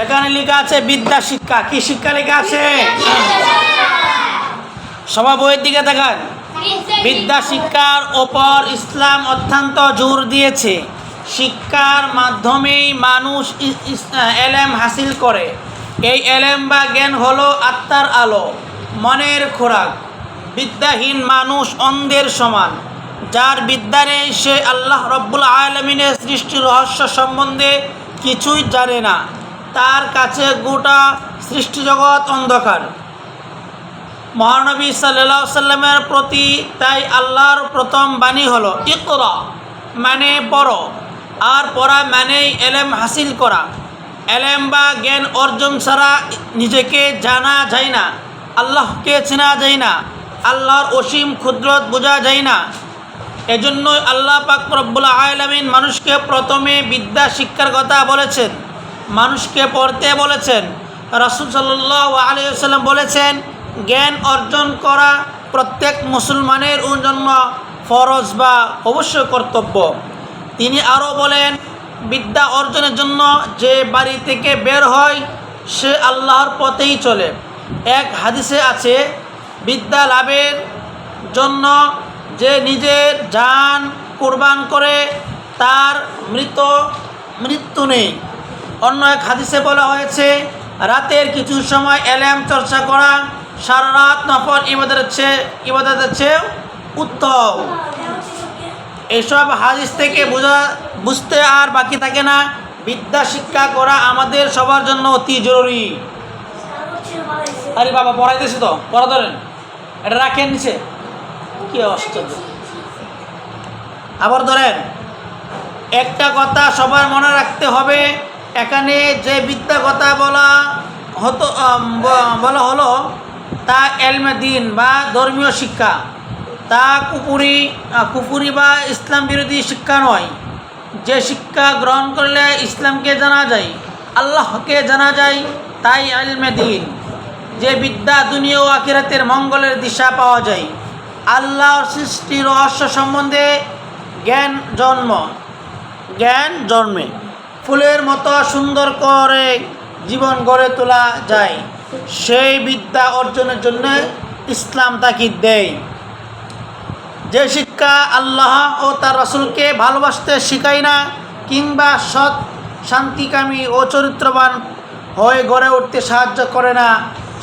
এখানে লেখা আছে বিদ্যা শিক্ষা। কি শিক্ষা লেখা আছে? সবাই বইয়ের দিকে দেখান। বিদ্যা শিক্ষার ওপর ইসলাম অত্যন্ত জোর দিয়েছে। শিক্ষার মাধ্যমেই মানুষ এলেম হাসিল করে। এই এলেম বা জ্ঞান হলো আত্মার আলো, মনের খোরাক। বিদ্যাহীন মানুষ অন্ধের সমান। যার বিদ্যা নেই সে আল্লাহ রব্বুল আলামিনের সৃষ্টি রহস্য সম্বন্ধে কিছুই জানে না। তার কাছে গোটা সৃষ্টিজগৎ অন্ধকার। মহানবী সাল্লাল্লাহু আলাইহি সাল্লামের প্রতি তাই আল্লাহর প্রথম বাণী হলো ইকরা, মানে পড়ো। আর পড়া মানেই এলেম হাসিল করা। এলেম বা জ্ঞান অর্জন ছাড়া নিজেকে জানা যায় না, আল্লাহকে চেনা যায় না, আল্লাহর অসীম ক্ষুদ্রত বোঝা যায় না। এজন্যই আল্লাহ পাক রব্বুল আলামিন মানুষকে প্রথমে বিদ্যা শিক্ষার কথা বলেছেন, মানুষকে পড়তে বলেছেন। রাসূল সাল্লাল্লাহু আলাইহি ওয়াসাল্লাম বলেছেন, জ্ঞান অর্জন করা প্রত্যেক মুসলমানের জন্য ফরজ বা অবশ্যই কর্তব্য। তিনি আরও বলেন, বিদ্যা অর্জনের জন্য যে বাড়ি থেকে বের হয় সে আল্লাহর পথেই চলে। এক হাদিসে আছে, বিদ্যা লাভের জন্য যে নিজের জান কুরবান করে তার মৃত্যু নেই। অন্য এক হাদিসে বলা হয়েছে, রাতের কিছু সময় এলেম চর্চা করা সারা রাত নফল ইবাদতের চেয়ে উত্তম। এসব হাদিস থেকে বুঝতে আর বাকি থাকে না, বিদ্যা শিক্ষা করা আমাদের সবার জন্য অতি জরুরি। আরে বাবা পড়াইতেছি তো, পড়া ধরেন, এটা রাখেন নিচে। কি আশ্চর্য! আবার ধরেন, একটা কথা সবার মনে রাখতে হবে, এখানে যে বিদ্যা কথা বলা হলো তা এলমে দিন বা ধর্মীয় শিক্ষা। তা কুফুরি বা ইসলাম বিরোধী শিক্ষা নয়। যে শিক্ষা গ্রহণ করলে ইসলামকে জানা যায়, আল্লাহকে জানা যায়, তাই এলমে দিন। যে বিদ্যা দুনিয়া ও আখিরাতের মঙ্গলের দিশা পাওয়া যায়। আল্লাহর সৃষ্টি রহস্য সম্বন্ধে জ্ঞান জন্মে। ফুলের মতো সুন্দর করে জীবন গড়ে তোলা যায়। সেই বিদ্যা অর্জনের জন্য ইসলাম তাকিদ দেয়। যে শিক্ষা আল্লাহ ও তার রাসূলকে ভালোবাসতে শেখায় না, কিংবা সৎ, শান্তিকামী ও চরিত্রবান হয়ে গড়ে উঠতে সাহায্য করে না,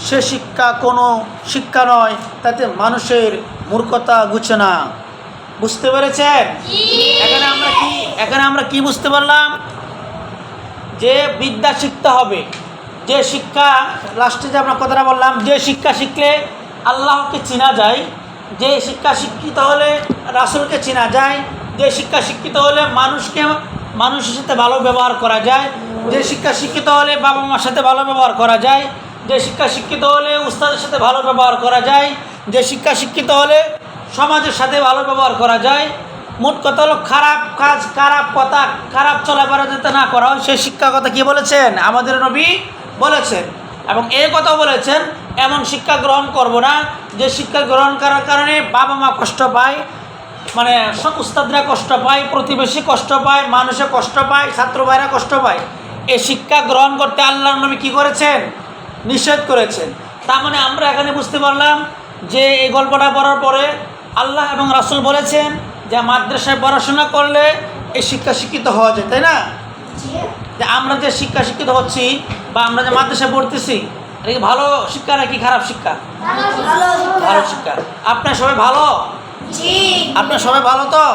সে শিক্ষা কোনো শিক্ষা নয়। তাতে মানুষের মূর্খতা ঘুচে না। বুঝতে পেরেছেন? এখানে আমরা কি বুঝতে পারলাম? যে বিদ্যা শিখতে হবে। যে শিক্ষা, লাস্টে যে আমরা কথাটা বললাম, যে শিক্ষা শিখলে আল্লাহকে চেনা যায়, যে শিক্ষা শিক্ষিত হলে রাসূলকে চেনা যায়, যে শিক্ষা শিক্ষিত হলে মানুষের সাথে ভালো ব্যবহার করা যায়, যে শিক্ষা শিক্ষিত হলে বাবা মার সাথে ভালো ব্যবহার করা যায়, যে শিক্ষা শিক্ষিত হলে উস্তাদের সাথে ভালো ব্যবহার করা যায়, যে শিক্ষা শিক্ষিত হলে সমাজের সাথে ভালো ব্যবহার করা যায়। মোট কথা হলো খারাপ কাজ, খারাপ কথা, খারাপ চলাফেরা যাতে না করা হয়, সেই শিক্ষা কথা কি বলেছেন? আমাদের নবী বলেছেন। এবং এই কথাও বলেছেন, এমন শিক্ষা গ্রহণ করব না যে শিক্ষা গ্রহণ করার কারণে বাবা মা কষ্ট পায়, মানে উস্তাদরা কষ্ট পায়, প্রতিবেশী কষ্ট পায়, মানুষে কষ্ট পায়, ছাত্র ভাইরা কষ্ট পায়। এই শিক্ষা গ্রহণ করতে আল্লাহর নবী কী করেছেন? নিষেধ করেছেন। তার মানে আমরা এখানে বুঝতে পারলাম যে এই গল্পটা পড়ার পরে আল্লাহ এবং রাসূল বলেছেন যে মাদ্রাসায় পড়াশোনা করলে এই শিক্ষা শিক্ষিত হওয়া যায়, তাই না? যে আমরা যে শিক্ষা শিক্ষিত হচ্ছি বা আমরা যে মাদ্রাসায় পড়তেছি, এটা কি ভালো শিক্ষা নাকি খারাপ শিক্ষা? ভালো শিক্ষা। আপনার সবাই ভালো? আপনার সবাই ভালো তো?